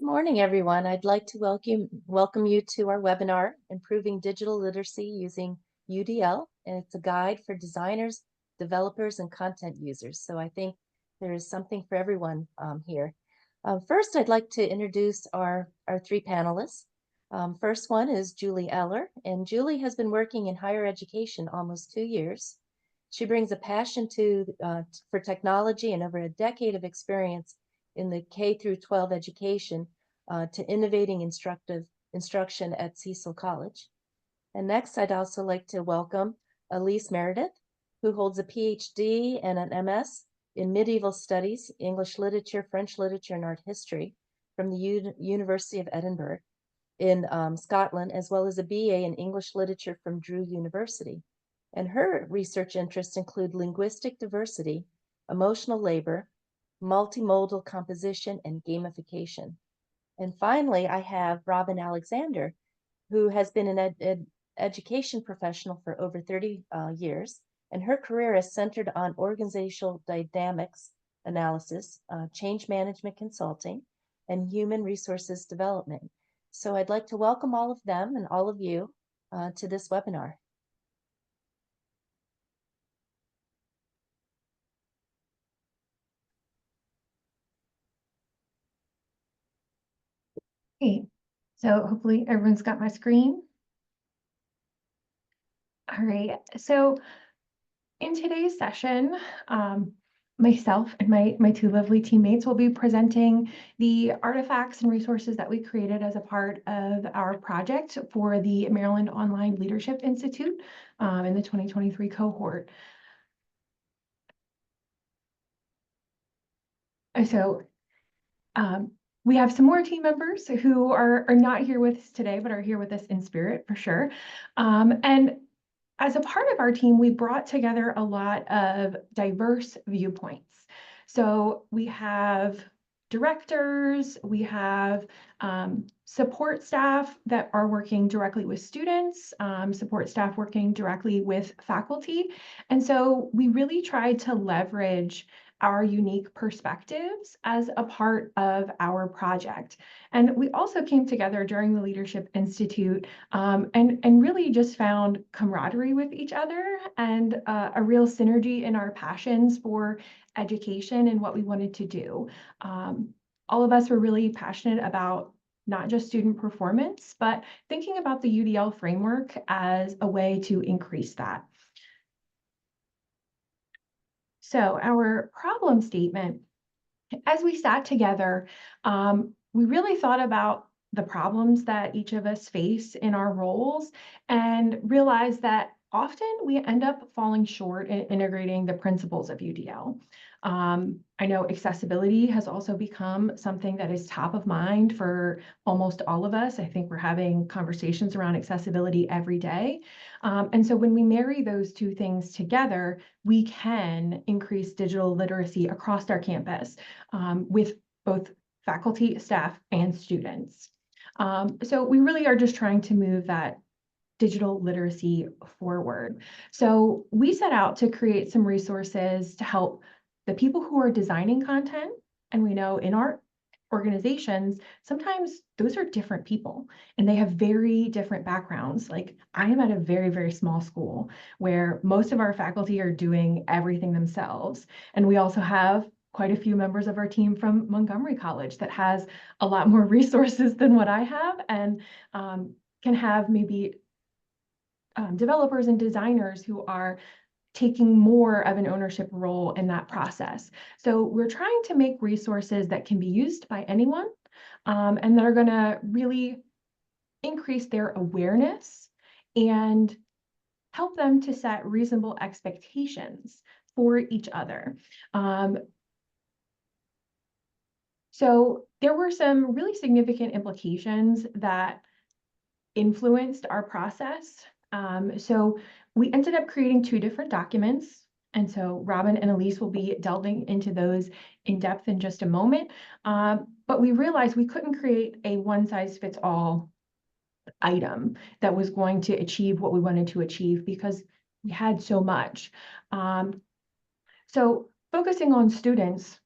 morning, everyone. I'd like to welcome you to our webinar, Improving Digital Literacy Using UDL, and it's a guide for designers, developers, and content users. So I think there is something for everyone here. First, I'd like to introduce our three panelists. First one is Julie Eller, and Julie has been working in higher education almost 2 years. She brings a passion for technology and over a decade of experience in the K through 12 education to innovating instruction at Cecil College. And next, I'd also like to welcome Elysse Meredith, who holds a PhD and an MS in medieval studies, English literature, French literature, and art history from the University of Edinburgh in Scotland, as well as a BA in English literature from Drew University. And her research interests include linguistic diversity, emotional labor, multimodal composition, and gamification. And finally, I have Robyn Alexander, who has been an education professional for over 30 years, and her career is centered on organizational dynamics analysis, change management consulting, and human resources development. So I'd like to welcome all of them and all of you to this webinar. Okay, so hopefully everyone's got my screen. All right, so in today's session, myself and my two lovely teammates will be presenting the artifacts and resources that we created as a part of our project for the Maryland Online Leadership Institute in the 2023 cohort. So we have some more team members who are not here with us today, but are here with us in spirit for sure. And as a part of our team, we brought together a lot of diverse viewpoints. So we have directors, we have support staff that are working directly with students, support staff working directly with faculty. And so we really tried to leverage our unique perspectives as a part of our project. And we also came together during the Leadership Institute and really just found camaraderie with each other and a real synergy in our passions for education and what we wanted to do. All of us were really passionate about not just student performance, but thinking about the UDL framework as a way to increase that. So our problem statement, as we sat together, we really thought about the problems that each of us face in our roles and realized that often we end up falling short in integrating the principles of UDL. I know accessibility has also become something that is top of mind for almost all of us. I think we're having conversations around accessibility every day. And so when we marry those two things together, we can increase digital literacy across our campus with both faculty, staff, and students. So we really are just trying to move that digital literacy forward. So we set out to create some resources to help the people who are designing content. And we know in our organizations, sometimes those are different people and they have very different backgrounds. Like I am at a very, very small school where most of our faculty are doing everything themselves. And we also have quite a few members of our team from Montgomery College that has a lot more resources than what I have and can have maybe developers and designers who are taking more of an ownership role in that process. So we're trying to make resources that can be used by anyone and that are going to really increase their awareness and help them to set reasonable expectations for each other. So there were some really significant implications that influenced our process. So we ended up creating two different documents. And so Robyn and Elysse will be delving into those in depth in just a moment. But we realized we couldn't create a one-size-fits-all item that was going to achieve what we wanted to achieve because we had so much. So focusing on students,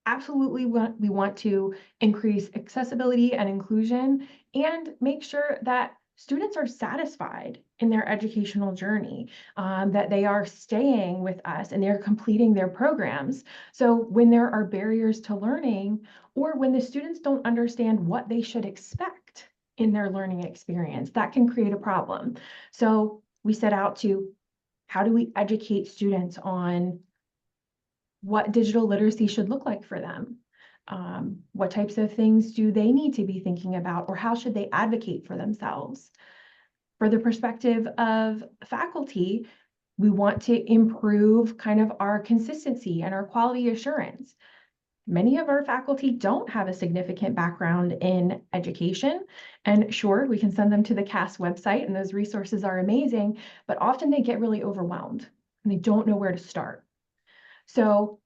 absolutely we want to increase accessibility and inclusion and make sure that students are satisfied in their educational journey, that they are staying with us and they're completing their programs. So when there are barriers to learning, or when the students don't understand what they should expect in their learning experience, that can create a problem. So we set out to, how do we educate students on what digital literacy should look like for them? What types of things do they need to be thinking about, or how should they advocate for themselves? For the perspective of faculty, we want to improve kind of our consistency and our quality assurance. Many of our faculty don't have a significant background in education, and sure, we can send them to the CAS website and those resources are amazing, but often they get really overwhelmed and they don't know where to start. So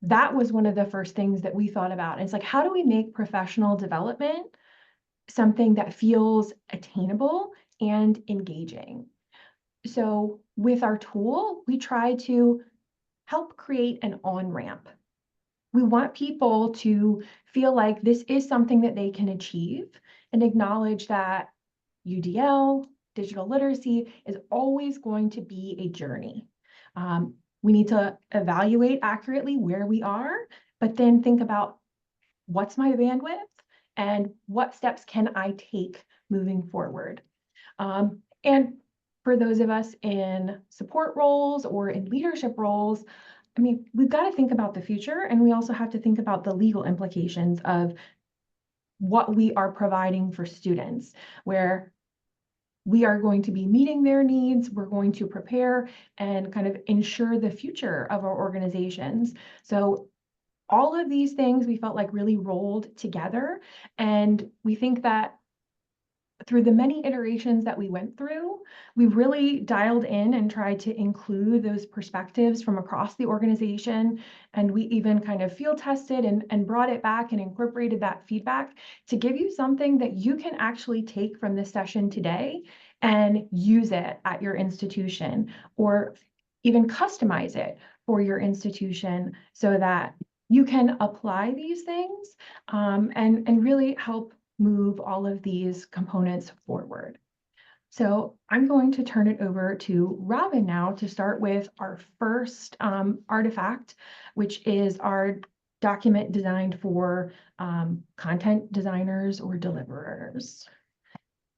that was one of the first things that we thought about. It's like, how do we make professional development something that feels attainable and engaging? So with our tool, we try to help create an on-ramp. We want people to feel like this is something that they can achieve and acknowledge that UDL, digital literacy, is always going to be a journey. We need to evaluate accurately where we are, but then think about, what's my bandwidth and what steps can I take moving forward? And for those of us in support roles or in leadership roles, I mean, we've got to think about the future, and we also have to think about the legal implications of what we are providing for students, where we are going to be meeting their needs. We're going to prepare and kind of ensure the future of our organizations. So all of these things we felt like really rolled together. And we think that through the many iterations that we went through, we really dialed in and tried to include those perspectives from across the organization. And we even kind of field tested and brought it back and incorporated that feedback to give you something that you can actually take from this session today and use it at your institution, or even customize it for your institution so that you can apply these things, and really help move all of these components forward. So I'm going to turn it over to Robyn now to start with our first artifact, which is our document designed for content designers or deliverers.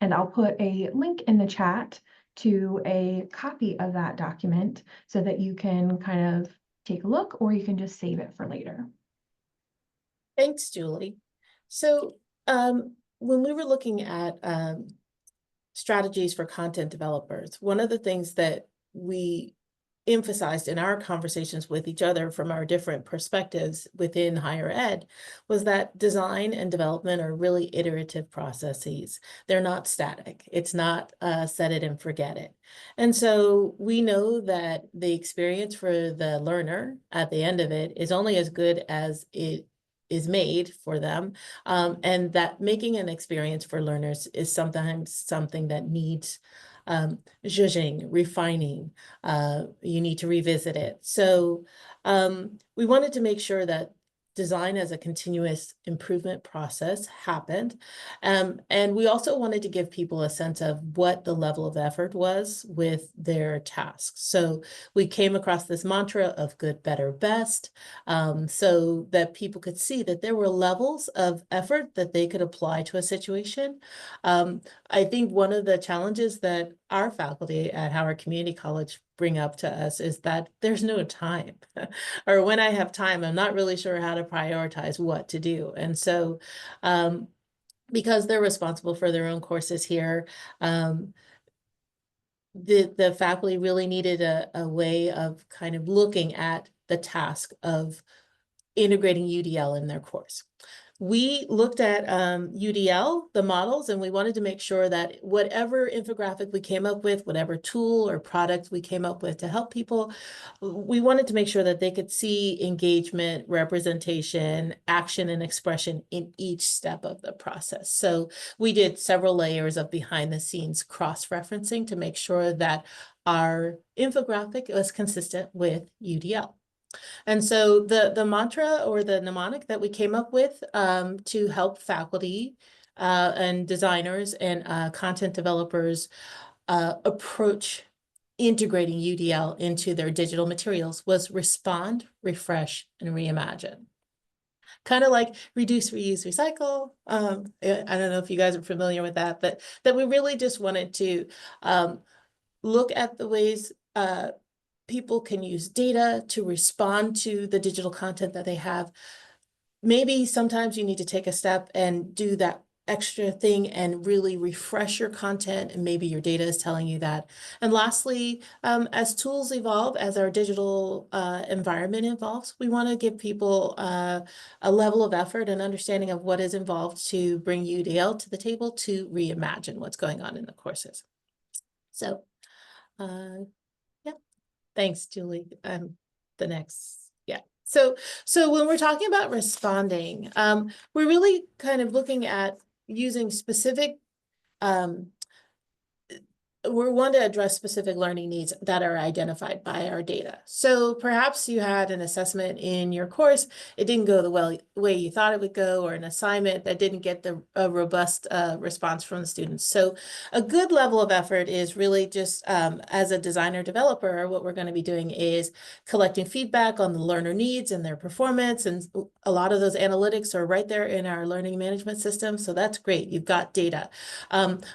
And I'll put a link in the chat to a copy of that document so that you can kind of take a look, or you can just save it for later. Thanks, Julie. So when we were looking at strategies for content developers, one of the things that we emphasized in our conversations with each other from our different perspectives within higher ed was that design and development are really iterative processes. They're not static. It's not set it and forget it. And so we know that the experience for the learner at the end of it is only as good as it is made for them, and that making an experience for learners is sometimes something that needs zhuzhing, refining. You need to revisit it. So we wanted to make sure that design as a continuous improvement process happened. And we also wanted to give people a sense of what the level of effort was with their tasks. So we came across this mantra of good, better, best, so that people could see that there were levels of effort that they could apply to a situation. I think one of the challenges that our faculty at Howard Community College bring up to us is that there's no time, or when I have time, I'm not really sure how to prioritize what to do. And so because they're responsible for their own courses here, the faculty really needed a way of kind of looking at the task of integrating UDL in their course. We looked at UDL, the models, and we wanted to make sure that whatever infographic we came up with, whatever tool or product we came up with to help people, we wanted to make sure that they could see engagement, representation, action, and expression in each step of the process. So we did several layers of behind the scenes cross-referencing to make sure that our infographic was consistent with UDL. And so the mantra or the mnemonic that we came up with to help faculty and designers and content developers approach integrating UDL into their digital materials was respond, refresh, and reimagine. Kind of like reduce, reuse, recycle. I don't know if you guys are familiar with that, but that we really just wanted to look at the ways people can use data to respond to the digital content that they have. Maybe sometimes you need to take a step and do that extra thing and really refresh your content, and maybe your data is telling you that. And lastly, as tools evolve, as our digital environment evolves, we want to give people a level of effort and understanding of what is involved to bring UDL to the table to reimagine what's going on in the courses. So, yeah, thanks, Julie. The next. So when we're talking about responding, we're really kind of looking at using specific, we want to address specific learning needs that are identified by our data. So perhaps you had an assessment in your course, it didn't go the way you thought it would go, or an assignment that didn't get a robust response from the students. So a good level of effort is really just as a designer developer, what we're going to be doing is collecting feedback on the learner needs and their performance. And a lot of those analytics are right there in our learning management system. So that's great. You've got data.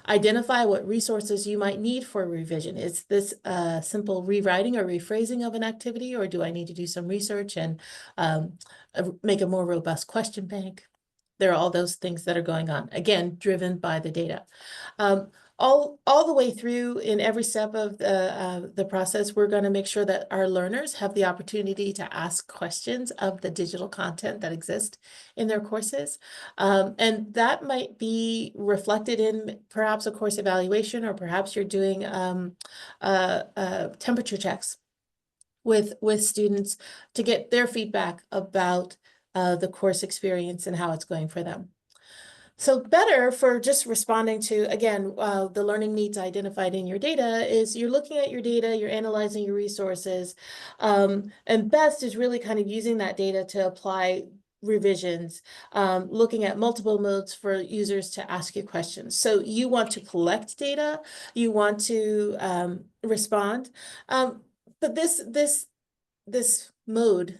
Identify what resources you might need for revision. Is this simple rewriting or rephrasing of an activity, or do I need to do some research and make a more robust question bank? There are all those things that are going on, again, driven by the data. All the way through in every step of the process, we're going to make sure that our learners have the opportunity to ask questions of the digital content that exists in their courses. And that might be reflected in perhaps a course evaluation, or perhaps you're doing temperature checks with students to get their feedback about the course experience and how it's going for them. So better for just responding to, again, the learning needs identified in your data is you're looking at your data, you're analyzing your resources, and best is really kind of using that data to apply revisions, looking at multiple modes for users to ask you questions. So you want to collect data, you want to respond, but this mode,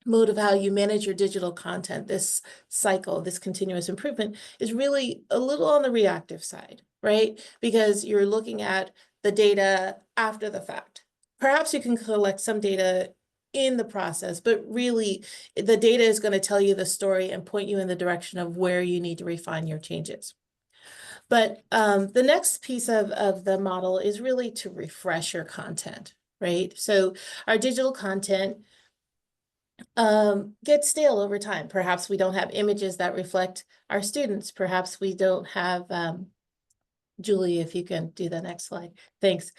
mode of how you manage your digital content, this cycle, this continuous improvement is really a little on the reactive side, right? Because you're looking at the data after the fact. Perhaps you can collect some data in the process, but really the data is going to tell you the story and point you in the direction of where you need to refine your changes. But the next piece of the model is really to refresh your content, right? So our digital content gets stale over time. Perhaps we don't have images that reflect our students. Perhaps we don't have, Julie, if you can do the next slide. Thanks.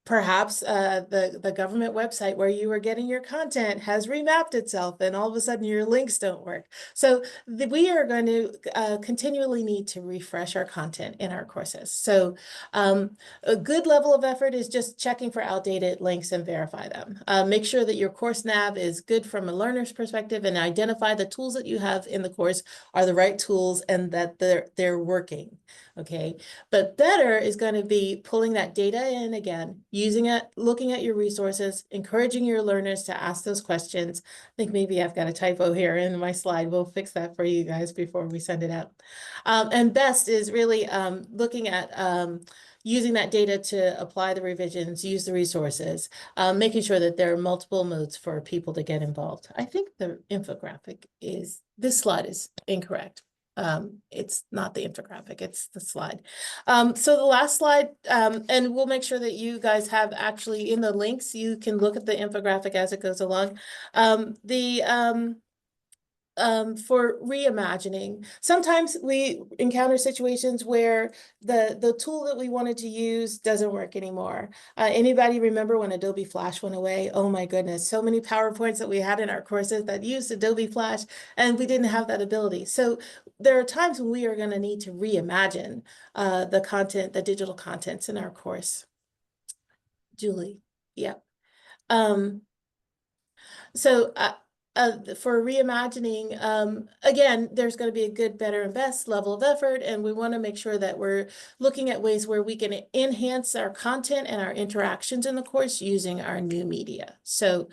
Perhaps the government website where you were getting your content has remapped itself, and all of a sudden your links don't work. So we are going to continually need to refresh our content in our courses. So a good level of effort is just checking for outdated links and verify them. Make sure that your course nav is good from a learner's perspective, and identify the tools that you have in the course are the right tools and that they're working. Okay, but better is going to be pulling that data in again, using it, looking at your resources, encouraging your learners to ask those questions. I think maybe I've got a typo here in my slide. We'll fix that for you guys before we send it out. And best is really looking at using that data to apply the revisions, use the resources, making sure that there are multiple modes for people to get involved. I think the infographic is, this slide is incorrect. It's not the infographic, it's the slide. So the last slide, and we'll make sure that you guys have actually in the links, you can look at the infographic as it goes along. For reimagining, sometimes we encounter situations where the tool that we wanted to use doesn't work anymore. Anybody remember when Adobe Flash went away? Oh my goodness, so many PowerPoints that we had in our courses that used Adobe Flash, and we didn't have that ability. So there are times when we are going to need to reimagine the content, the digital contents in our course. Julie, yeah. So for reimagining, again, there's going to be a good, better, and best level of effort, and we want to make sure that we're looking at ways where we can enhance our content and our interactions in the course using our new media. So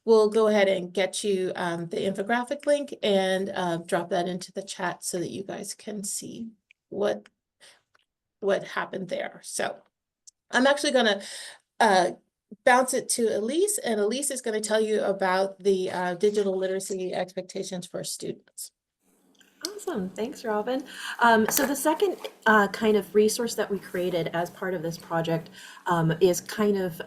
we'll go ahead and get you the infographic link and drop that into the chat so that you guys can see what happened there. So I'm actually going to bounce it to Elysse, and Elysse is going to tell you about the digital literacy expectations for students. Awesome, thanks, Robyn. So the second kind of resource that we created as part of this project is kind of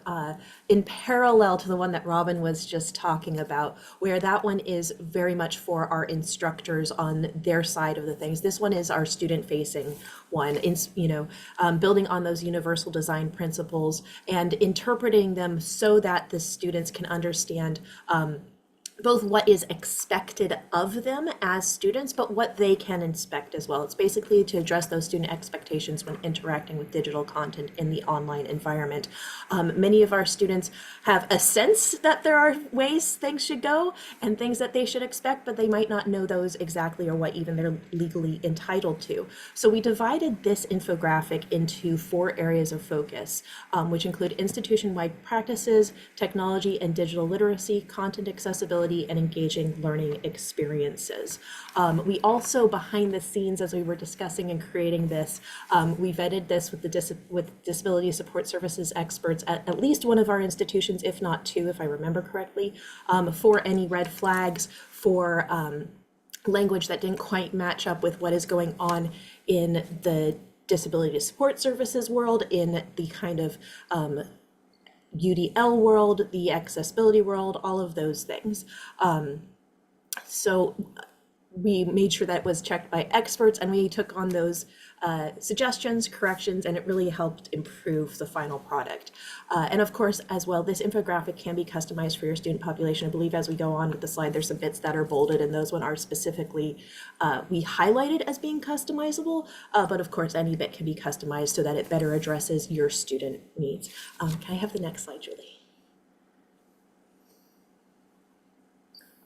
in parallel to the one that Robyn was just talking about, where that one is very much for our instructors on their side of the things. This one is our student-facing one, building on those universal design principles and interpreting them so that the students can understand both what is expected of them as students, but what they can expect as well. It's basically to address those student expectations when interacting with digital content in the online environment. Many of our students have a sense that there are ways things should go and things that they should expect, but they might not know those exactly or what even they're legally entitled to. So we divided this infographic into 4 areas of focus, which include institution-wide practices, technology and digital literacy, content accessibility, and engaging learning experiences. We also, behind the scenes, as we were discussing and creating this, we vetted this with with disability support services experts at least one of our institutions, if not 2, if I remember correctly, for any red flags, for language that didn't quite match up with what is going on in the disability support services world, in the kind of UDL world, the accessibility world, all of those things. So we made sure that was checked by experts, and we took on those suggestions, corrections, and it really helped improve the final product. And of course, as well, this infographic can be customized for your student population. I believe as we go on with the slide, there's some bits that are bolded, and those one are specifically, we highlighted as being customizable, but of course, any bit can be customized so that it better addresses your student needs. Can I have the next slide, Julie?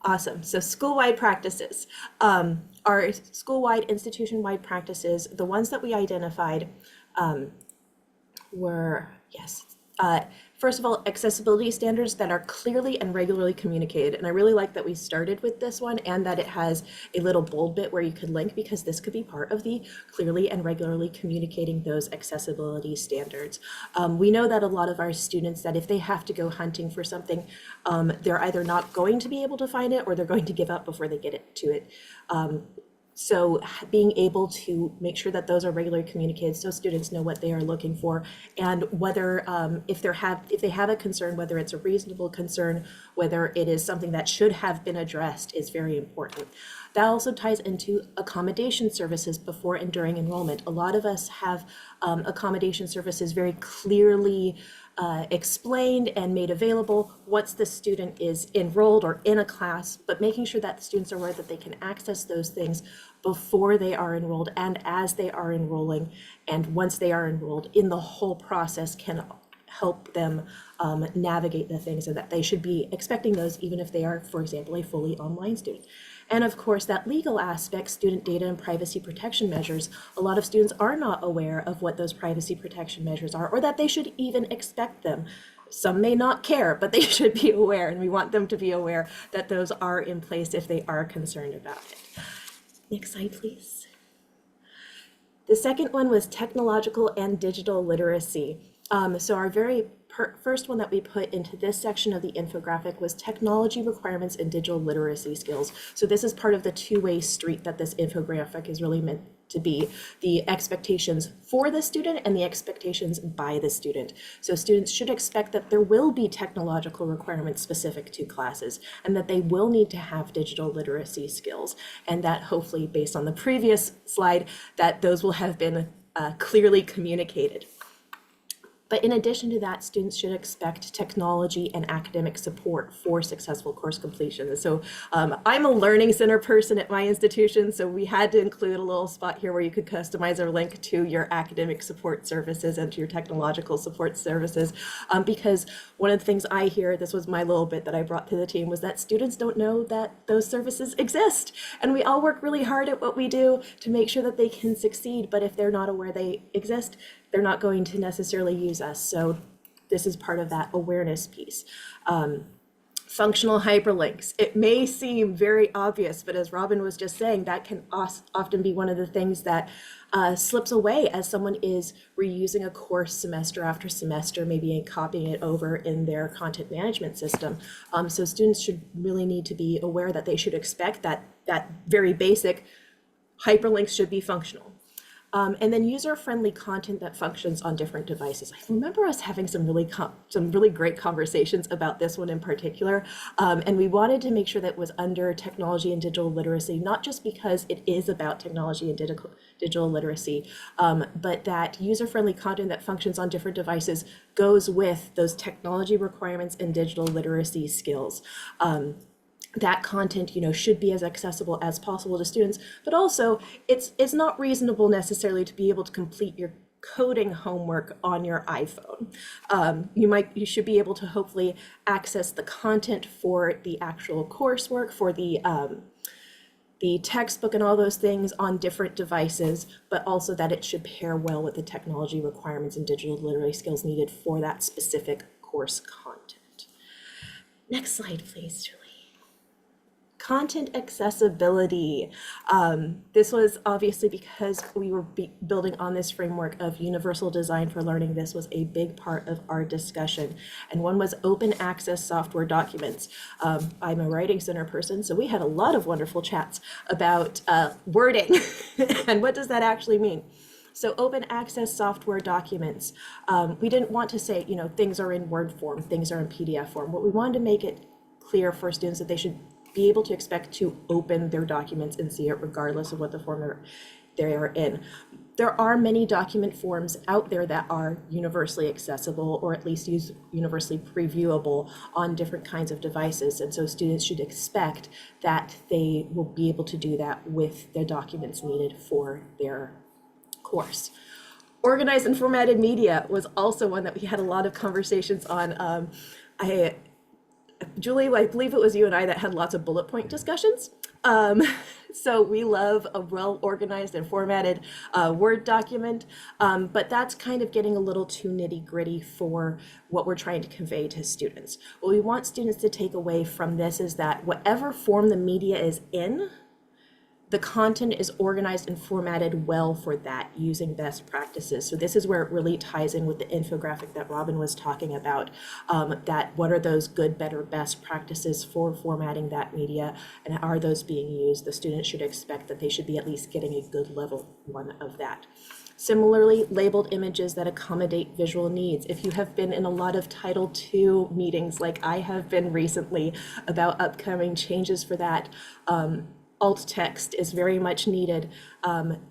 Awesome. So school-wide practices. Our school-wide, institution-wide practices, the ones that we identified were, first of all, accessibility standards that are clearly and regularly communicated. And I really like that we started with this one and that it has a little bold bit where you could link, because this could be part of the clearly and regularly communicating those accessibility standards. We know that a lot of our students, that if they have to go hunting for something, they're either not going to be able to find it or they're going to give up before they get to it. So being able to make sure that those are regularly communicated so students know what they are looking for, and whether if they have a concern, whether it's a reasonable concern, whether it is something that should have been addressed, is very important. That also ties into accommodation services before and during enrollment. A lot of us have accommodation services very clearly explained and made available once the student is enrolled or in a class, but making sure that the students are aware that they can access those things before they are enrolled and as they are enrolling, and once they are enrolled, in the whole process can help them navigate the things, and that they should be expecting those even if they are, for example, a fully online student. And of course, that legal aspect, student data and privacy protection measures, a lot of students are not aware of what those privacy protection measures are, or that they should even expect them. Some may not care, but they should be aware, and we want them to be aware that those are in place if they are concerned about it. Next slide, please. The second one was technological and digital literacy. So our very first one that we put into this section of the infographic was technology requirements and digital literacy skills. So this is part of the two-way street that this infographic is really meant to be, the expectations for the student and the expectations by the student. So students should expect that there will be technological requirements specific to classes, and that they will need to have digital literacy skills, and that hopefully, based on the previous slide, that those will have been clearly communicated. But in addition to that, students should expect technology and academic support for successful course completion. And so I'm a learning center person at my institution, so we had to include a little spot here where you could customize or link to your academic support services and to your technological support services. Because one of the things I hear, this was my little bit that I brought to the team, was that students don't know that those services exist. And we all work really hard at what we do to make sure that they can succeed, but if they're not aware they exist, they're not going to necessarily use us. So this is part of that awareness piece. Functional hyperlinks. It may seem very obvious, but as Robyn was just saying, that can often be one of the things that slips away as someone is reusing a course semester after semester, maybe copying it over in their content management system. So students should really need to be aware that they should expect that very basic hyperlinks should be functional. And then user-friendly content that functions on different devices. I remember us having some really great conversations about this one in particular, and we wanted to make sure that it was under technology and digital literacy, not just because it is about technology and digital literacy, but that user-friendly content that functions on different devices goes with those technology requirements and digital literacy skills. That content, should be as accessible as possible to students, but also it's not reasonable necessarily to be able to complete your coding homework on your iPhone. You should be able to hopefully access the content for the actual coursework, for the textbook and all those things on different devices, but also that it should pair well with the technology requirements and digital literacy skills needed for that specific course content. Next slide, please, Julie. Content accessibility. This was obviously because we were building on this framework of universal design for learning. This was a big part of our discussion. And one was open access software documents. I'm a writing center person, so we had a lot of wonderful chats about wording and what does that actually mean. So open access software documents. We didn't want to say, things are in Word form, things are in PDF form. What we wanted to make it clear for students that they should be able to expect to open their documents and see it regardless of what the form they are in. There are many document forms out there that are universally accessible or at least universally previewable on different kinds of devices. And so students should expect that they will be able to do that with the documents needed for their course. Organized and formatted media was also one that we had a lot of conversations on. Julie, I believe it was you and I that had lots of bullet point discussions. So we love a well-organized and formatted Word document, but that's kind of getting a little too nitty-gritty for what we're trying to convey to students. What we want students to take away from this is that whatever form the media is in, the content is organized and formatted well for that using best practices. So this is where it really ties in with the infographic that Robyn was talking about, that what are those good, better, best practices for formatting that media, and are those being used? The students should expect that they should be at least getting a good level 1 of that. Similarly, labeled images that accommodate visual needs. If you have been in a lot of Title II meetings like I have been recently about upcoming changes for that, alt text is very much needed.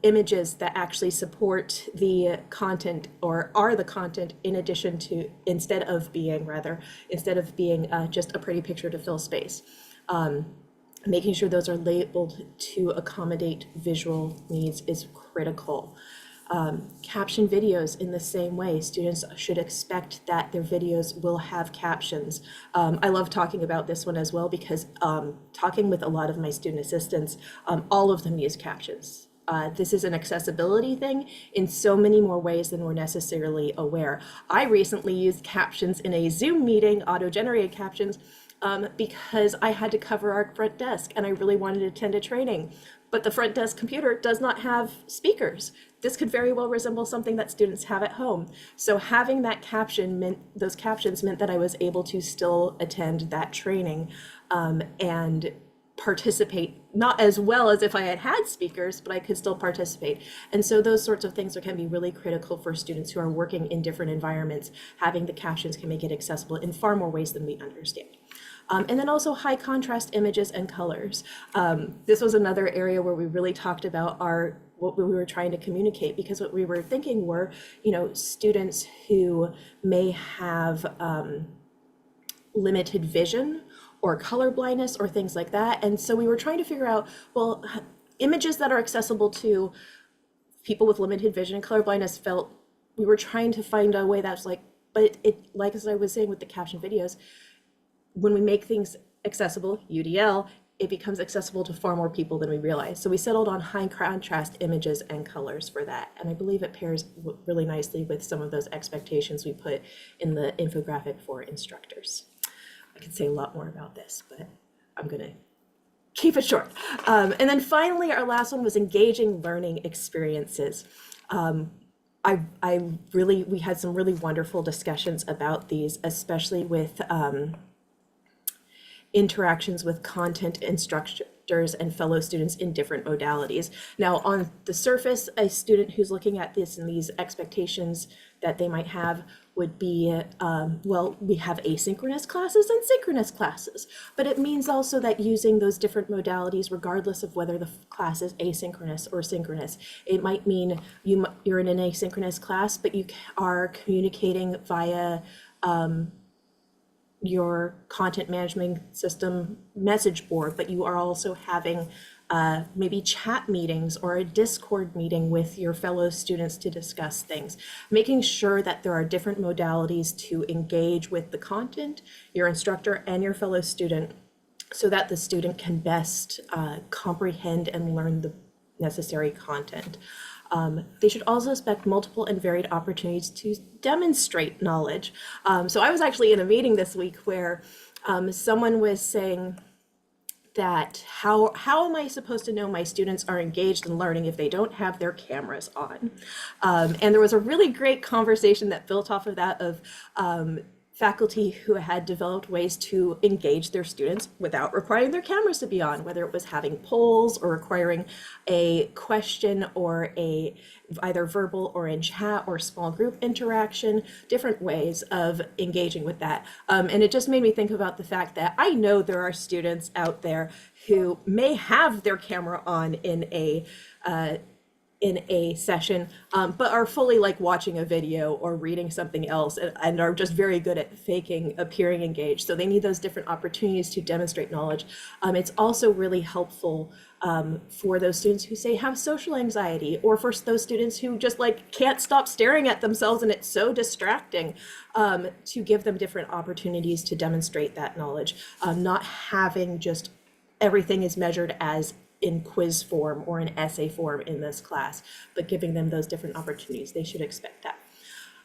Images that actually support the content or are the content in addition to, instead of being just a pretty picture to fill space. Making sure those are labeled to accommodate visual needs is critical. Caption videos in the same way. Students should expect that their videos will have captions. I love talking about this one as well because talking with a lot of my student assistants, all of them use captions. This is an accessibility thing in so many more ways than we're necessarily aware. I recently used captions in a Zoom meeting, auto-generated captions, because I had to cover our front desk and I really wanted to attend a training. But the front desk computer does not have speakers. This could very well resemble something that students have at home. So having that those captions meant that I was able to still attend that training and participate, not as well as if I had had speakers, but I could still participate. And so those sorts of things can be really critical for students who are working in different environments. Having the captions can make it accessible in far more ways than we understand. And then also high contrast images and colors. This was another area where we really talked about our what we were trying to communicate, because what we were thinking were, you know, students who may have limited vision or color blindness or things like that. And so we were trying to figure out, well, images that are accessible to people with limited vision and color blindness felt, we were trying to find a way that's like, but it, like as I was saying with the caption videos, when we make things accessible, UDL, it becomes accessible to far more people than we realize. So we settled on high contrast images and colors for that. And I believe it pairs really nicely with some of those expectations we put in the infographic for instructors. I could say a lot more about this, but I'm gonna keep it short. And then finally, our last one was engaging learning experiences. We had some really wonderful discussions about these, especially with interactions with content instructors and fellow students in different modalities. Now, on the surface, a student who's looking at this and these expectations that they might have would be, well, we have asynchronous classes and synchronous classes, but it means also that using those different modalities, regardless of whether the class is asynchronous or synchronous, it might mean you're in an asynchronous class, but you are communicating via your content management system message board, but you are also having maybe chat meetings or a Discord meeting with your fellow students to discuss things, making sure that there are different modalities to engage with the content, your instructor and your fellow student, so that the student can best comprehend and learn the necessary content. They should also expect multiple and varied opportunities to demonstrate knowledge. So I was actually in a meeting this week where someone was saying that how am I supposed to know my students are engaged in learning if they don't have their cameras on? And there was a really great conversation that built off of that of faculty who had developed ways to engage their students without requiring their cameras to be on, whether it was having polls or requiring a question or a either verbal or in chat or small group interaction, different ways of engaging with that. And it just made me think about the fact that I know there are students out there who may have their camera on in a session, but are fully like watching a video or reading something else and are just very good at faking appearing engaged. So they need those different opportunities to demonstrate knowledge. It's also really helpful for those students who say have social anxiety, or for those students who just like can't stop staring at themselves and it's so distracting, to give them different opportunities to demonstrate that knowledge, not having just everything is measured as in quiz form or in essay form in this class, but giving them those different opportunities. They should expect that.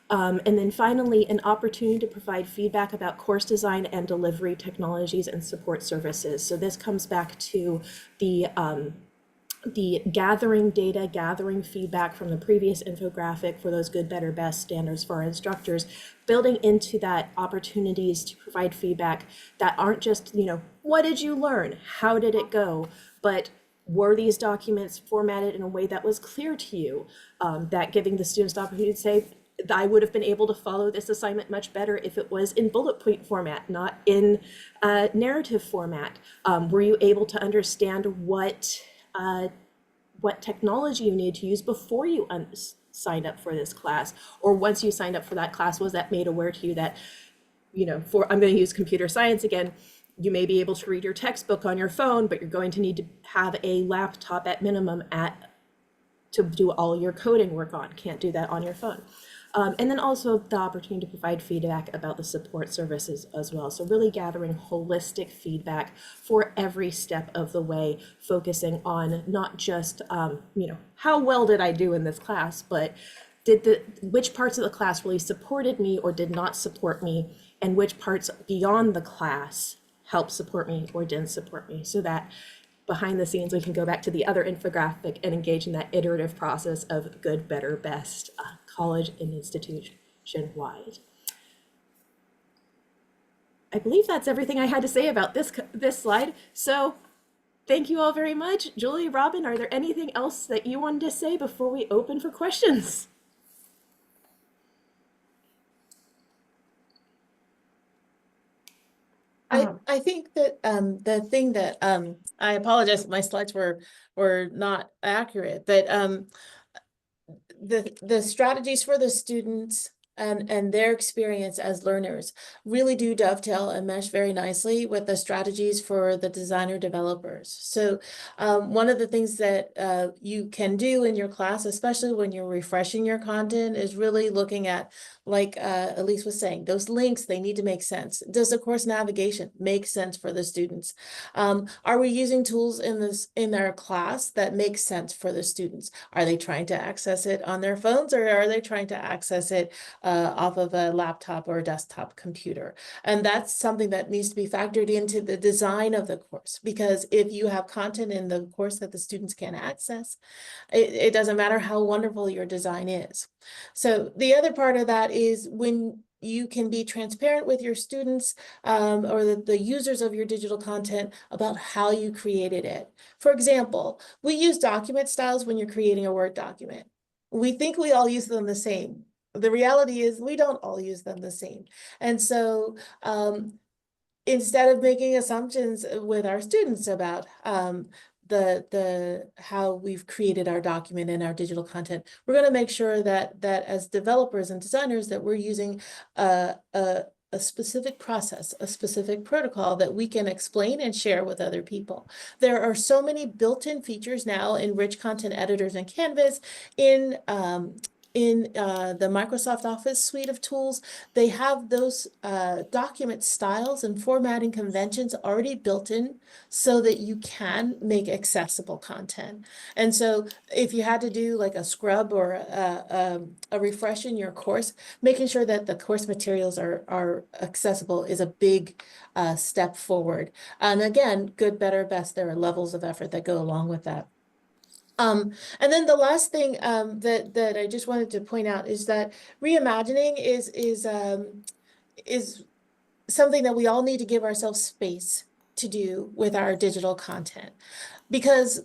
And then finally, an opportunity to provide feedback about course design and delivery technologies and support services. So this comes back to the gathering data, gathering feedback from the previous infographic for those good, better, best standards for our instructors, building into that opportunities to provide feedback that aren't just, you know, what did you learn? How did it go? But were these documents formatted in a way that was clear to you? That giving the students the opportunity to say, I would have been able to follow this assignment much better if it was in bullet point format, not in narrative format. Were you able to understand what technology you need to use before you signed up for this class? Or once you signed up for that class, was that made aware to you that, you know, I'm going to use computer science again, you may be able to read your textbook on your phone, but you're going to need to have a laptop at minimum to do all your coding work on. Can't do that on your phone. And then also the opportunity to provide feedback about the support services as well. So really gathering holistic feedback for every step of the way, focusing on not just, you know, how well did I do in this class, but which parts of the class really supported me or did not support me, and which parts beyond the class helped support me or didn't support me, so that behind the scenes we can go back to the other infographic and engage in that iterative process of good, better, best, college and institution-wide. I believe that's everything I had to say about this slide. So thank you all very much. Julie, Robyn, are there anything else that you wanted to say before we open for questions? I I think that the thing that I apologize if my slides were not accurate, but the strategies for the students and their experience as learners really do dovetail and mesh very nicely with the strategies for the designer developers. So one of the things that you can do in your class, especially when you're refreshing your content, is really looking at, like Elysse was saying, those links, they need to make sense. Does the course navigation make sense for the students? Are we using tools in our class that make sense for the students? Are they trying to access it on their phones, or are they trying to access it off of a laptop or a desktop computer? And that's something that needs to be factored into the design of the course, because if you have content in the course that the students can't access, it doesn't matter how wonderful your design is. So the other part of that is when you can be transparent with your students or the users of your digital content about how you created it. For example, we use document styles when you're creating a Word document. We think we all use them the same. The reality is we don't all use them the same. And so instead of making assumptions with our students about how we've created our document and our digital content, we're going to make sure that as developers and designers that we're using a specific process, a specific protocol that we can explain and share with other people. There are so many built-in features now in rich content editors and Canvas, in the Microsoft Office suite of tools. They have those document styles and formatting conventions already built in so that you can make accessible content. And so if you had to do like a scrub or a refresh in your course, making sure that the course materials are accessible is a big step forward. And again, good, better, best, there are levels of effort that go along with that. And then the last thing that I just wanted to point out is that reimagining is something that we all need to give ourselves space to do with our digital content, because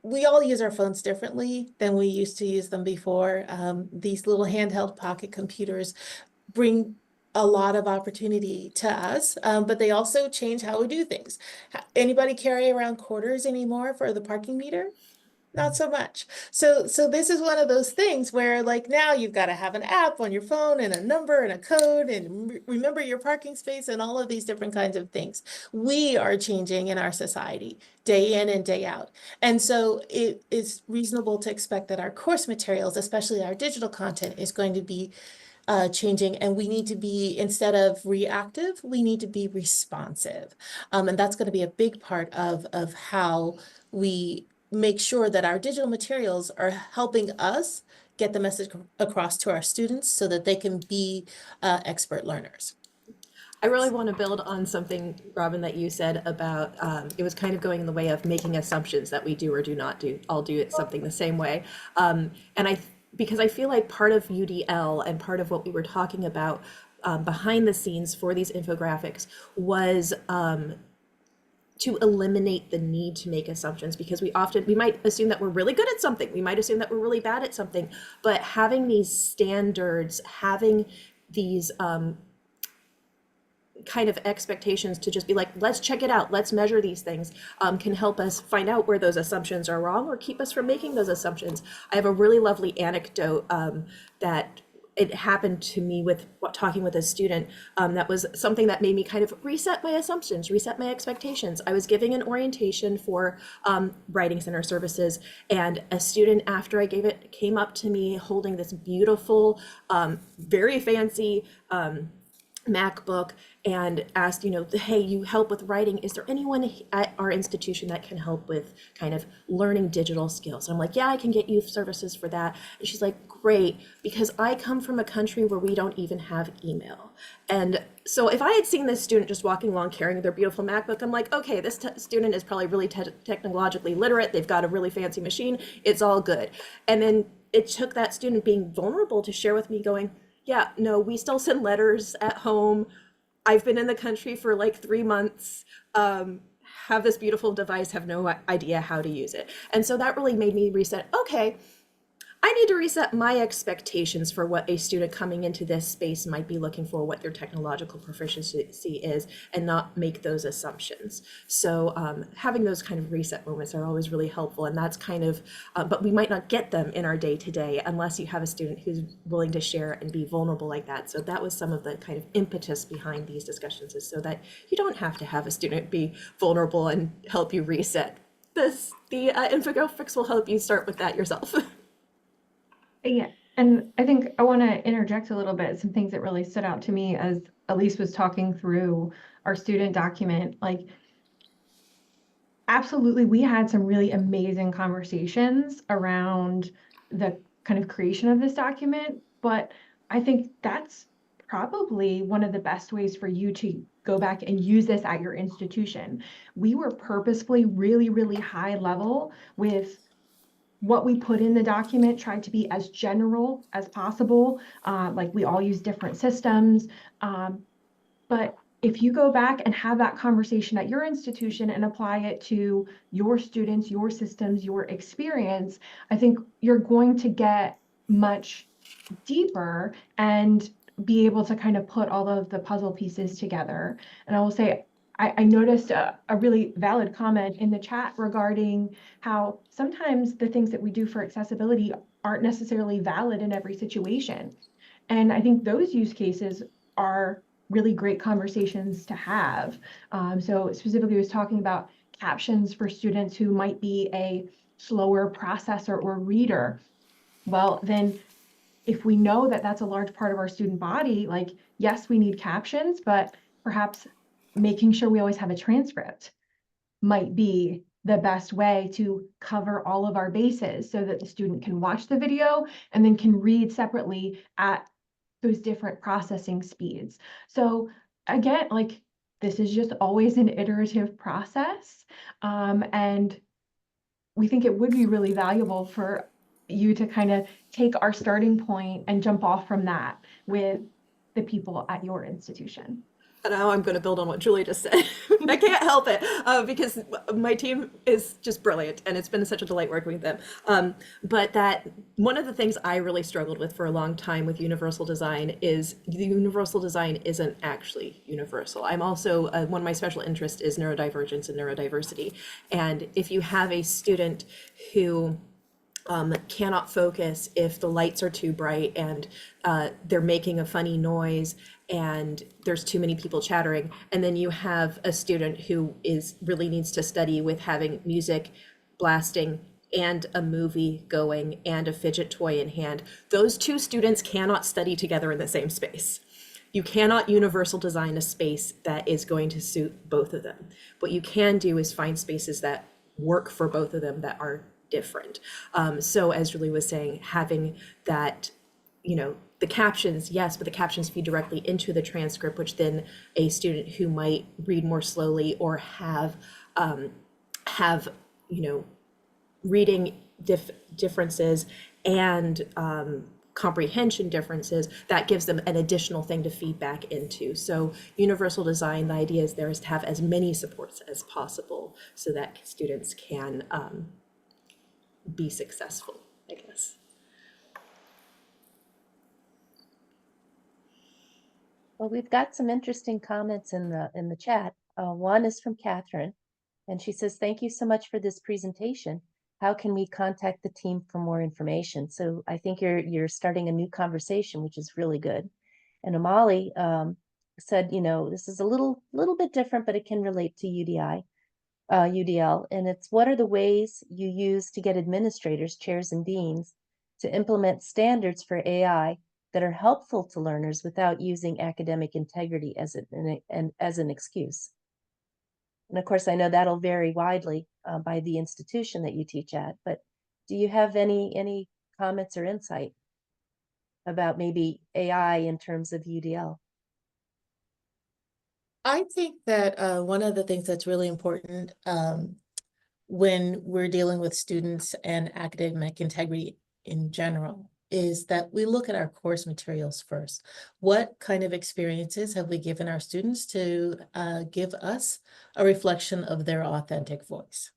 we all use our phones differently than we used to use them before. These little handheld pocket computers bring a lot of opportunity to us, but they also change how we do things. Anybody carry around quarters anymore for the parking meter? Not so much. So this is one of those things where, like, now you've got to have an app on your phone and a number and a code and remember your parking space and all of these different kinds of things. We are changing in our society day in and day out. And so it is reasonable to expect that our course materials, especially our digital content, is going to be changing, and we need to be, instead of reactive, we need to be responsive. And that's going to be a big part of how we make sure that our digital materials are helping us get the message across to our students so that they can be expert learners. I really want to build on something, Robyn, that you said about it was kind of going in the way of making assumptions that we do or do not do. All do it something the same way. Because I feel like part of UDL and part of what we were talking about behind the scenes for these infographics was to eliminate the need to make assumptions, because we might assume that we're really good at something. We might assume that we're really bad at something, but having these standards, having these kind of expectations to just be like, let's check it out, let's measure these things, can help us find out where those assumptions are wrong or keep us from making those assumptions. I have a really lovely anecdote that it happened to me with talking with a student that was something that made me kind of reset my assumptions, reset my expectations. I was giving an orientation for Writing Center Services, and a student, after I gave it, came up to me holding this beautiful, very fancy MacBook and asked, hey, you help with writing. Is there anyone at our institution that can help with kind of learning digital skills? And I'm like, yeah, I can get youth services for that. And she's like, great, because I come from a country where we don't even have email. And so if I had seen this student just walking along carrying their beautiful MacBook, I'm like, okay, this student is probably really technologically literate. They've got a really fancy machine. It's all good. And then it took that student being vulnerable to share with me going, yeah, no, we still send letters at home. I've been in the country for like 3 months, have this beautiful device, have no idea how to use it. And so that really made me reset, okay, I need to reset my expectations for what a student coming into this space might be looking for, what their technological proficiency is, and not make those assumptions. So having those kind of reset moments are always really helpful, and that's kind of, but we might not get them in our day-to-day unless you have a student who's willing to share and be vulnerable like that. So that was some of the kind of impetus behind these discussions, is so that you don't have to have a student be vulnerable and help you reset. The infographics will help you start with that yourself. Yeah, and I think I want to interject a little bit, some things that really stood out to me as Elysse was talking through our student document. Like, absolutely, we had some really amazing conversations around the kind of creation of this document, but I think that's probably one of the best ways for you to go back and use this at your institution. We were purposefully really, really high level with what we put in the document, tried to be as general as possible. Like, we all use different systems. But if you go back and have that conversation at your institution and apply it to your students, your systems, your experience, I think you're going to get much deeper and be able to kind of put all of the puzzle pieces together. And I will say, I noticed a really valid comment in the chat regarding how sometimes the things that we do for accessibility aren't necessarily valid in every situation. And I think those use cases are really great conversations to have. So specifically, I was talking about captions for students who might be a slower processor or reader. Well, then if we know that that's a large part of our student body, like, yes, we need captions, but perhaps making sure we always have a transcript might be the best way to cover all of our bases so that the student can watch the video and then can read separately at those different processing speeds. So again, like, this is just always an iterative process. And we think it would be really valuable for you to kind of take our starting point and jump off from that with the people at your institution. And now I'm going to build on what Julie just said. I can't help it because my team is just brilliant, and it's been such a delight working with them. But that one of the things I really struggled with for a long time with universal design is the universal design isn't actually universal. I'm also, one of my special interests is neurodivergence and neurodiversity. And if you have a student who cannot focus if the lights are too bright and they're making a funny noise and there's too many people chattering, and then you have a student who really needs to study with having music blasting and a movie going and a fidget toy in hand. Those two students cannot study together in the same space. You cannot universal design a space that is going to suit both of them. What you can do is find spaces that work for both of them that are different. So as Julie was saying, having that, the captions, yes, but the captions feed directly into the transcript, which then a student who might read more slowly or have reading differences and comprehension differences, that gives them an additional thing to feed back into. So universal design, the idea is to have as many supports as possible so that students can be successful, I guess. Well, we've got some interesting comments in the chat. One is from Catherine, and she says, "Thank you so much for this presentation. How can we contact the team for more information?" So I think you're starting a new conversation, which is really good. And Amali said, this is a little bit different, but it can relate to UDL, and it's, what are the ways you use to get administrators, chairs, and deans to implement standards for AI that are helpful to learners without using academic integrity as an excuse? And of course, I know that'll vary widely by the institution that you teach at, but do you have any comments or insight about maybe AI in terms of UDL? I think that one of the things that's really important when we're dealing with students and academic integrity in general is that we look at our course materials first. What kind of experiences have we given our students to give us a reflection of their authentic voice?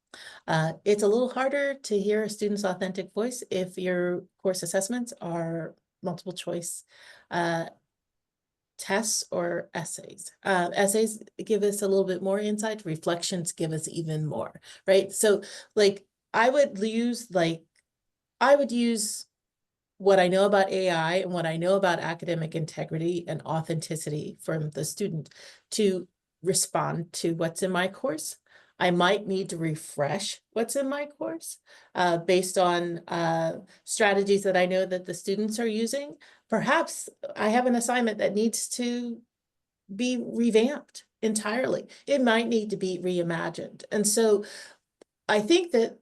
It's a little harder to hear a student's authentic voice if your course assessments are multiple choice tests or essays. Essays give us a little bit more insight, reflections give us even more, right? So like I would use what I know about AI and what I know about academic integrity and authenticity from the student to respond to what's in my course. I might need to refresh what's in my course based on strategies that I know that the students are using. Perhaps I have an assignment that needs to be revamped entirely. It might need to be reimagined. And so I think that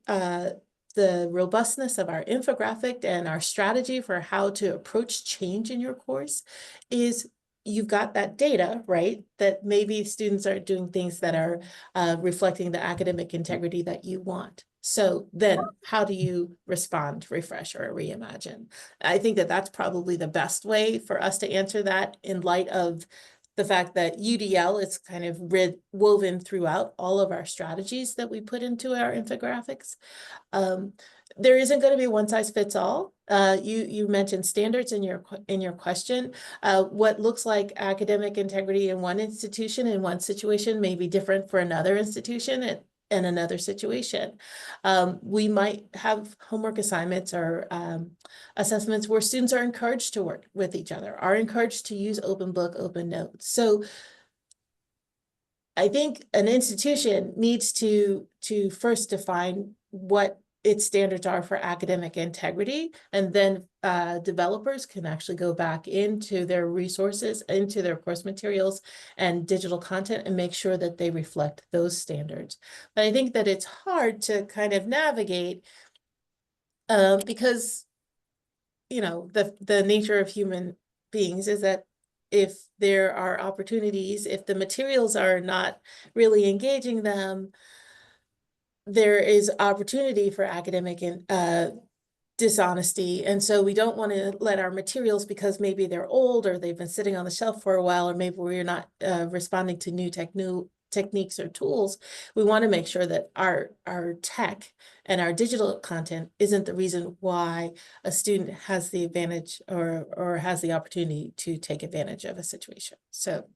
the robustness of our infographic and our strategy for how to approach change in your course is you've got that data, right? That maybe students are doing things that are reflecting the academic integrity that you want. So then how do you respond, refresh, or reimagine? I think that that's probably the best way for us to answer that in light of the fact that UDL is kind of woven throughout all of our strategies that we put into our infographics. There isn't going to be one size fits all. You mentioned standards in your question. What looks like academic integrity in one institution in one situation may be different for another institution and another situation. We might have homework assignments or assessments where students are encouraged to work with each other, are encouraged to use open book, open notes. So I think an institution needs to first define what its standards are for academic integrity, and then developers can actually go back into their resources, into their course materials and digital content and make sure that they reflect those standards. But I think that it's hard to kind of navigate because, you know, the nature of human beings is that if there are opportunities, if the materials are not really engaging them, there is opportunity for academic and dishonesty. And so we don't want to let our materials, because maybe they're old or they've been sitting on the shelf for a while, or maybe we're not responding to new techniques or tools. We want to make sure that our tech and our digital content isn't the reason why a student has the advantage or has the opportunity to take advantage of a situation. So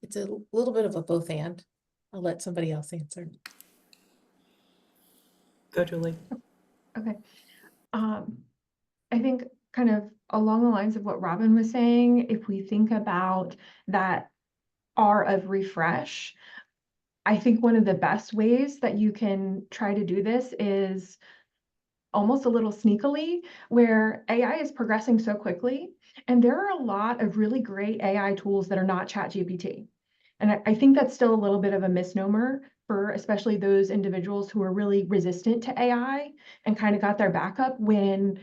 it's a little bit of a both and. I'll let somebody else answer. Go, Julie. Okay. I think kind of along the lines of what Robyn was saying, if we think about that R of refresh, I think one of the best ways that you can try to do this is almost a little sneakily, where AI is progressing so quickly, and there are a lot of really great AI tools that are not ChatGPT. And I think that's still a little bit of a misnomer for especially those individuals who are really resistant to AI and kind of got their backup when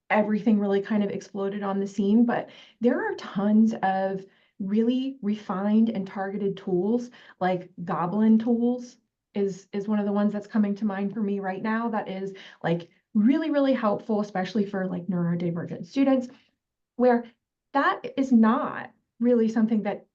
everything really kind of exploded on the scene. But there are tons of really refined and targeted tools, like Goblin tools is one of the ones that's coming to mind for me right now, that is like really, really helpful, especially for like neurodivergent students, where that is not really something that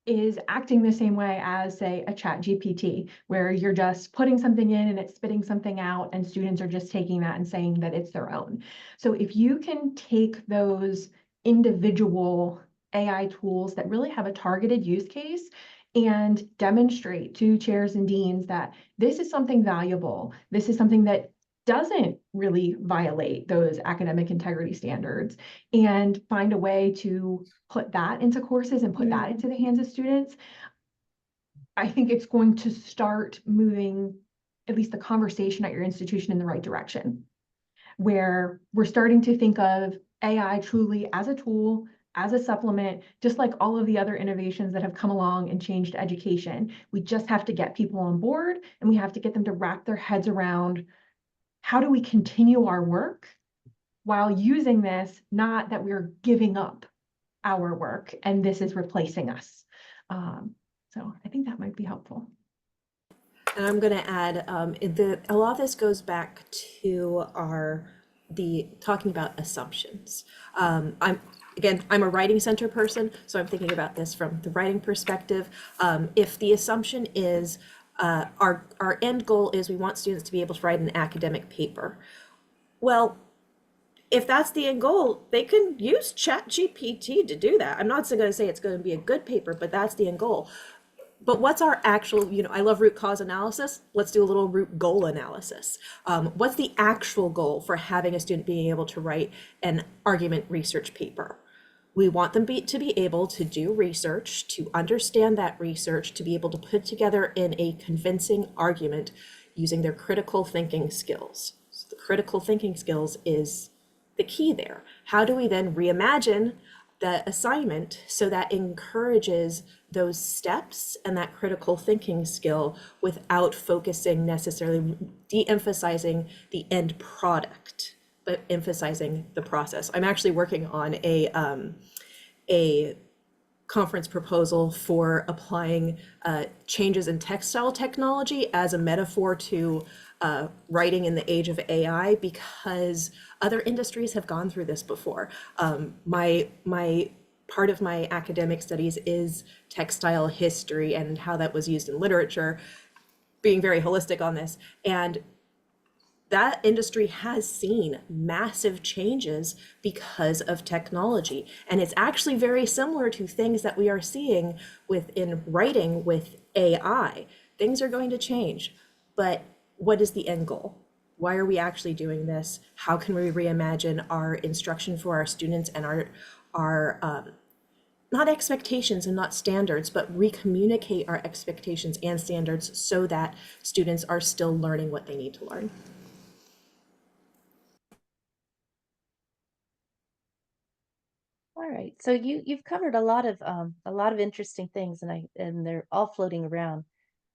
is acting the same way as, say, a ChatGPT, where you're just putting something in and it's spitting something out, and students are just taking that and saying that it's their own. So if you can take those individual AI tools that really have a targeted use case and demonstrate to chairs and deans that this is something valuable, this is something that doesn't really violate those academic integrity standards, and find a way to put that into courses and put that into the hands of students, I think it's going to start moving at least the conversation at your institution in the right direction, where we're starting to think of AI truly as a tool, as a supplement, just like all of the other innovations that have come along and changed education. We just have to get people on board, and we have to get them to wrap their heads around, how do we continue our work while using this, not that we're giving up our work and this is replacing us. So I think that might be helpful. And I'm going to add, a lot of this goes back to our talking about assumptions. I'm a writing center person, so I'm thinking about this from the writing perspective. If the assumption is our end goal is we want students to be able to write an academic paper, well, if that's the end goal, they can use ChatGPT to do that. I'm not going to say it's going to be a good paper, but that's the end goal. But what's our actual, I love root cause analysis. Let's do a little root goal analysis. What's the actual goal for having a student being able to write an argument research paper? We want them to be able to do research, to understand that research, to be able to put together in a convincing argument using their critical thinking skills. So the critical thinking skills is the key there. How do we then reimagine the assignment so that encourages those steps and that critical thinking skill without focusing necessarily, de-emphasizing the end product, but emphasizing the process? I'm actually working on a conference proposal for applying changes in textile technology as a metaphor to writing in the age of AI, because other industries have gone through this before. My part of my academic studies is textile history and how that was used in literature, being very holistic on this. And that industry has seen massive changes because of technology. And it's actually very similar to things that we are seeing within writing with AI. Things are going to change, but what is the end goal? Why are we actually doing this? How can we reimagine our instruction for our students and our not expectations and not standards, but recommunicate our expectations and standards so that students are still learning what they need to learn? All right, so you've covered a lot of interesting things, and they're all floating around.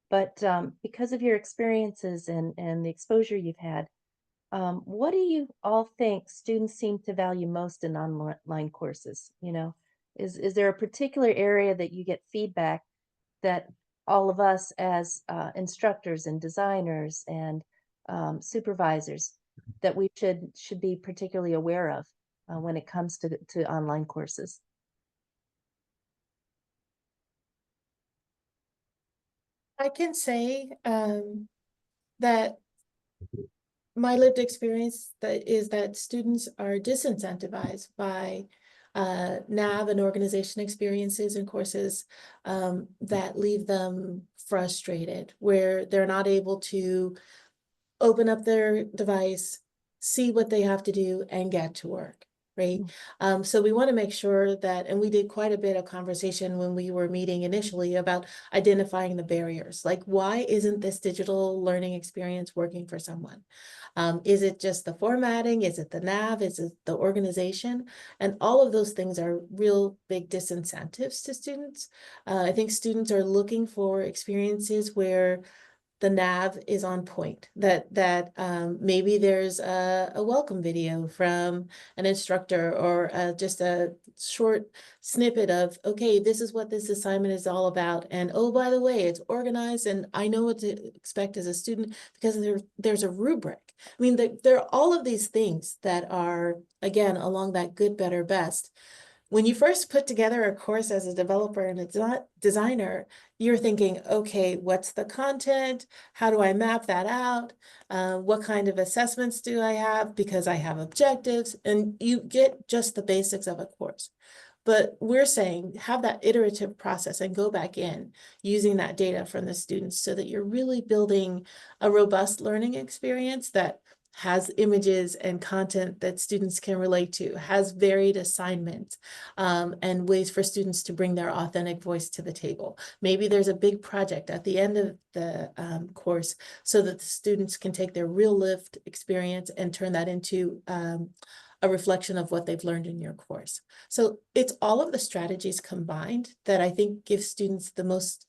But because of your experiences and the exposure you've had, what do you all think students seem to value most in online courses? Is there a particular area that you get feedback that all of us as instructors and designers and supervisors that we should be particularly aware of when it comes to online courses? I can say that my lived experience is that students are disincentivized by NAV and organization experiences and courses that leave them frustrated, where they're not able to open up their device, see what they have to do, and get to work, right? So we want to make sure that, and we did quite a bit of conversation when we were meeting initially about identifying the barriers. Like, why isn't this digital learning experience working for someone? Is it just the formatting? Is it the nav? Is it the organization? And all of those things are real big disincentives to students. I think students are looking for experiences where the nav is on point, that maybe there's a welcome video from an instructor, or just a short snippet of, okay, this is what this assignment is all about. And oh, by the way, it's organized and I know what to expect as a student because there's a rubric. I mean, there are all of these things that are, again, along that good, better, best. When you first put together a course as a developer and a designer, you're thinking, okay, what's the content? How do I map that out? What kind of assessments do I have? Because I have objectives, and you get just the basics of a course. But we're saying have that iterative process and go back in using that data from the students so that you're really building a robust learning experience that has images and content that students can relate to, has varied assignments, and ways for students to bring their authentic voice to the table. Maybe there's a big project at the end of the course so that the students can take their real lived experience and turn that into a reflection of what they've learned in your course. So it's all of the strategies combined that I think give students the most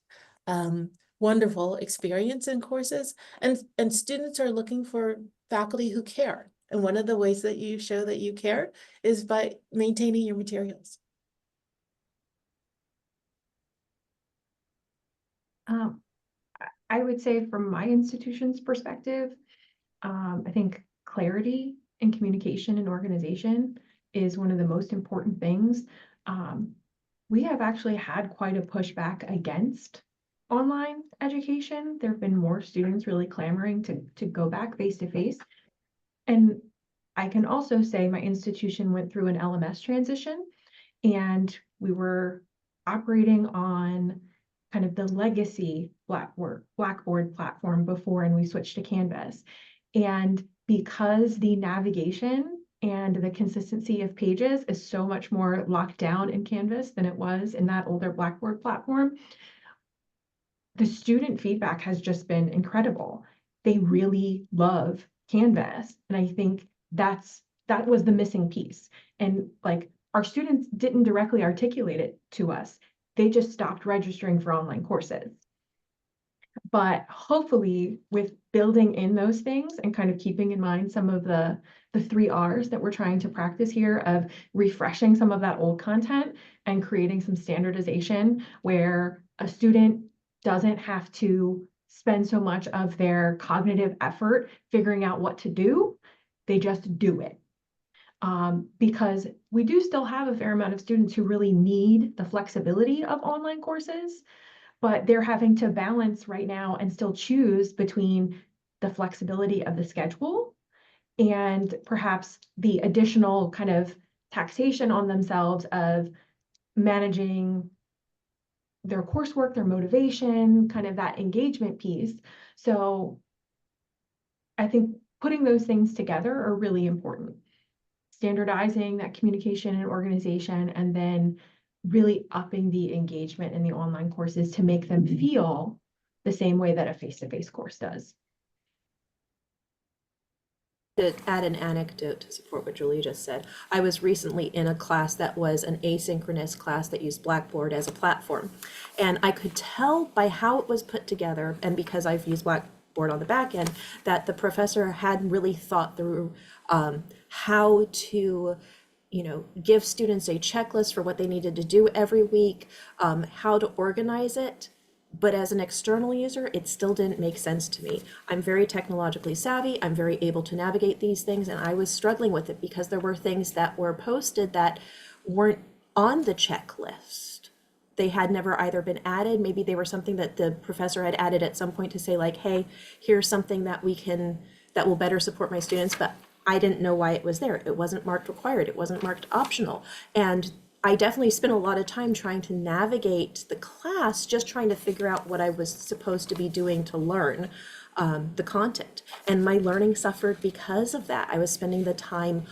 wonderful experience in courses. And students are looking for faculty who care. And one of the ways that you show that you care is by maintaining your materials. I would say from my institution's perspective, I think clarity and communication and organization is one of the most important things. We have actually had quite a pushback against online education. There have been more students really clamoring to go back face to face. And I can also say my institution went through an LMS transition, and we were operating on kind of the legacy Blackboard platform before, and we switched to Canvas. And because the navigation and the consistency of pages is so much more locked down in Canvas than it was in that older Blackboard platform, the student feedback has just been incredible. They really love Canvas. And I think that was the missing piece. And like, our students didn't directly articulate it to us. They just stopped registering for online courses. But hopefully with building in those things and kind of keeping in mind some of the 3 R's that we're trying to practice here of refreshing some of that old content and creating some standardization where a student doesn't have to spend so much of their cognitive effort figuring out what to do. They just do it. Because we do still have a fair amount of students who really need the flexibility of online courses, but they're having to balance right now and still choose between the flexibility of the schedule and perhaps the additional kind of taxation on themselves of managing their coursework, their motivation, kind of that engagement piece. So I think putting those things together are really important. Standardizing that communication and organization, and then really upping the engagement in the online courses to make them feel the same way that a face-to-face course does. To add an anecdote to support what Julie just said, I was recently in a class that was an asynchronous class that used Blackboard as a platform. And I could tell by how it was put together, and because I've used Blackboard on the back end, that the professor hadn't really thought through how to give students a checklist for what they needed to do every week, how to organize it. But as an external user, it still didn't make sense to me. I'm very technologically savvy. I'm very able to navigate these things, and I was struggling with it because there were things that were posted that weren't on the checklist. They had never either been added. Maybe they were something that the professor had added at some point to say like, hey, here's something that that will better support my students, but I didn't know why it was there. It wasn't marked required. It wasn't marked optional. And I definitely spent a lot of time trying to navigate the class, just trying to figure out what I was supposed to be doing to learn the content. And my learning suffered because of that. I was spending the time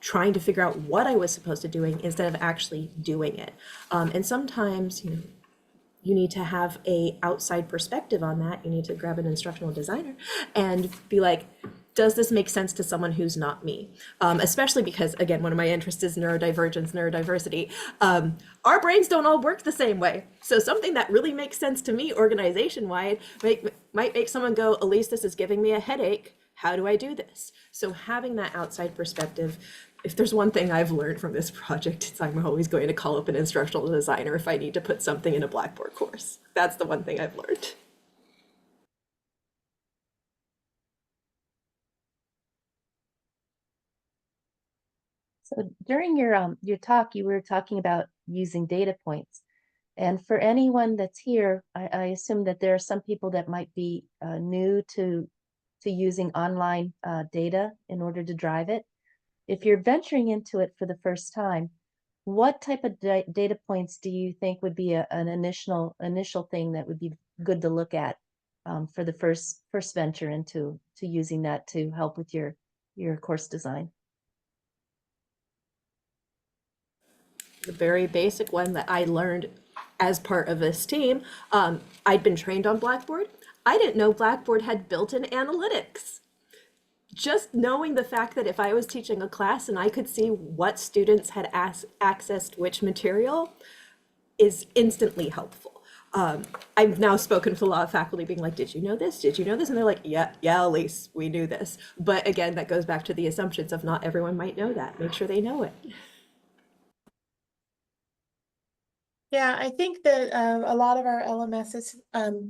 trying to figure out what I was supposed to doing instead of actually doing it. And sometimes, you need to have a outside perspective on that. You need to grab an instructional designer and be like, does this make sense to someone who's not me? Especially because, again, one of my interests is neurodivergence, neurodiversity. Our brains don't all work the same way. So something that really makes sense to me organization-wide might make someone go, Elysse, this is giving me a headache. How do I do this? So having that outside perspective, if there's one thing I've learned from this project, it's I'm always going to call up an instructional designer if I need to put something in a Blackboard course. That's the one thing I've learned. So during your talk, you were talking about using data points. And for anyone that's here, I assume that there are some people that might be new to using online data in order to drive it. If you're venturing into it for the first time, what type of data points do you think would be an initial thing that would be good to look at for the first venture into using that to help with your course design? The very basic one that I learned as part of this team, I'd been trained on Blackboard. I didn't know Blackboard had built-in analytics. Just knowing the fact that if I was teaching a class and I could see what students had accessed which material is instantly helpful. I've now spoken to a lot of faculty being like, did you know this? Did you know this? And they're like, yeah, Elysse, we knew this. But again, that goes back to the assumptions of not everyone might know that. Make sure they know it. Yeah, I think that a lot of our LMSs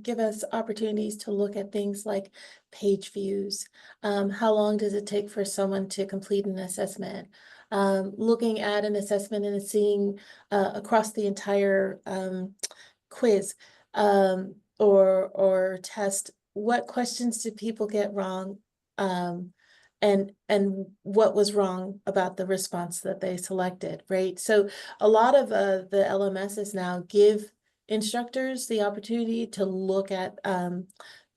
give us opportunities to look at things like page views. How long does it take for someone to complete an assessment? Looking at an assessment and seeing across the entire quiz or test, what questions did people get wrong? And what was wrong about the response that they selected, right? So a lot of the LMSs now give instructors the opportunity to look at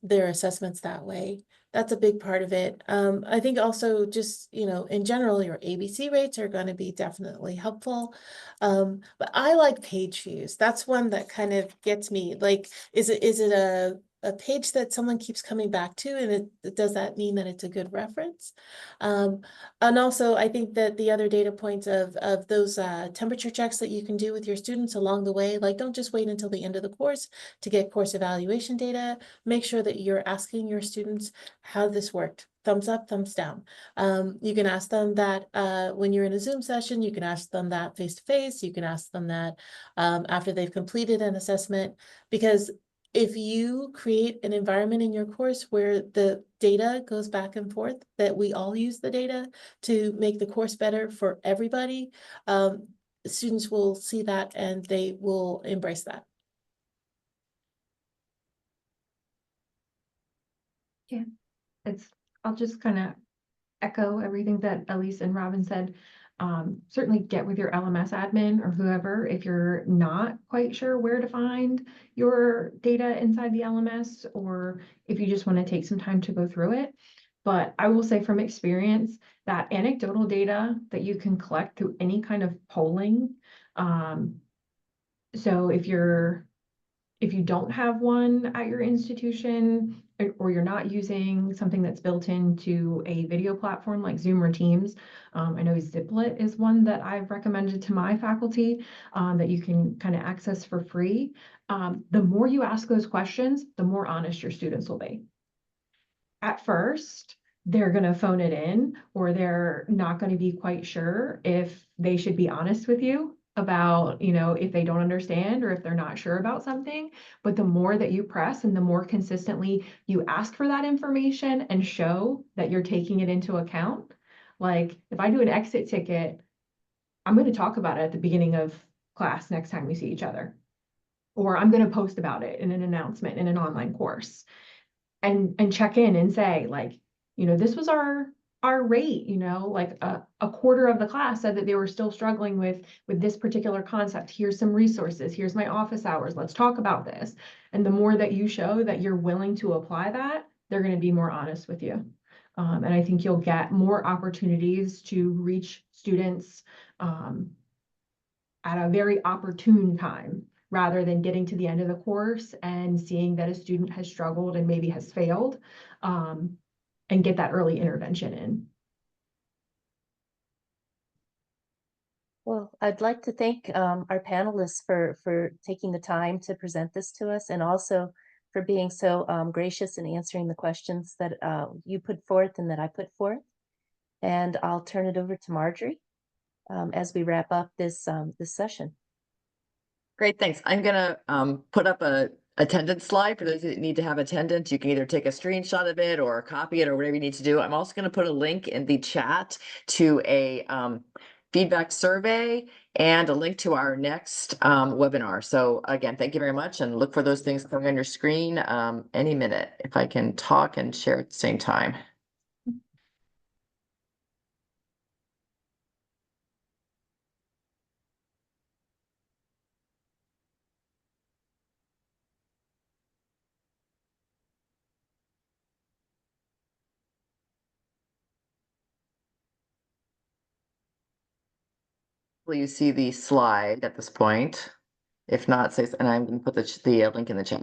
their assessments that way. That's a big part of it. I think also just, in general, your ABC rates are going to be definitely helpful. But I like page views. That's one that kind of gets me. Like, is it a page that someone keeps coming back to, and does that mean that it's a good reference? And also, I think that the other data points of those temperature checks that you can do with your students along the way, like, don't just wait until the end of the course to get course evaluation data. Make sure that you're asking your students how this worked. Thumbs up, thumbs down. You can ask them that when you're in a Zoom session. You can ask them that face-to-face. You can ask them that after they've completed an assessment, because if you create an environment in your course where the data goes back and forth, that we all use the data to make the course better for everybody, students will see that and they will embrace that. Yeah, I'll just kind of echo everything that Elysse and Robyn said. Certainly get with your LMS admin or whoever if you're not quite sure where to find your data inside the LMS, or if you just want to take some time to go through it. But I will say from experience that anecdotal data that you can collect through any kind of polling. So if you don't have one at your institution, or you're not using something that's built into a video platform like Zoom or Teams, I know Ziplet is one that I've recommended to my faculty that you can kind of access for free. The more you ask those questions, the more honest your students will be. At first, they're going to phone it in, or they're not going to be quite sure if they should be honest with you about, if they don't understand or if they're not sure about something. But the more that you press and the more consistently you ask for that information and show that you're taking it into account, like if I do an exit ticket, I'm going to talk about it at the beginning of class next time we see each other, or I'm going to post about it in an announcement in an online course, and check in and say, like, this was our rate, like a quarter of the class said that they were still struggling with this particular concept. Here's some resources. Here's my office hours. Let's talk about this. And the more that you show that you're willing to apply that, they're going to be more honest with you. And I think you'll get more opportunities to reach students at a very opportune time, rather than getting to the end of the course and seeing that a student has struggled and maybe has failed, and get that early intervention in. Well, I'd like to thank our panelists for taking the time to present this to us, and also for being so gracious in answering the questions that you put forth and that I put forth. And I'll turn it over to Marjorie as we wrap up this session. Great, thanks. I'm gonna put up a attendance slide for those that need to have attendance. You can either take a screenshot of it or copy it or whatever you need to do. I'm also gonna put a link in the chat to a feedback survey and a link to our next webinar. So again, thank you very much, and look for those things coming on your screen any minute, if I can talk and share at the same time. Will you see the slide at this point? If not, say, and I'm going to put the link in the chat.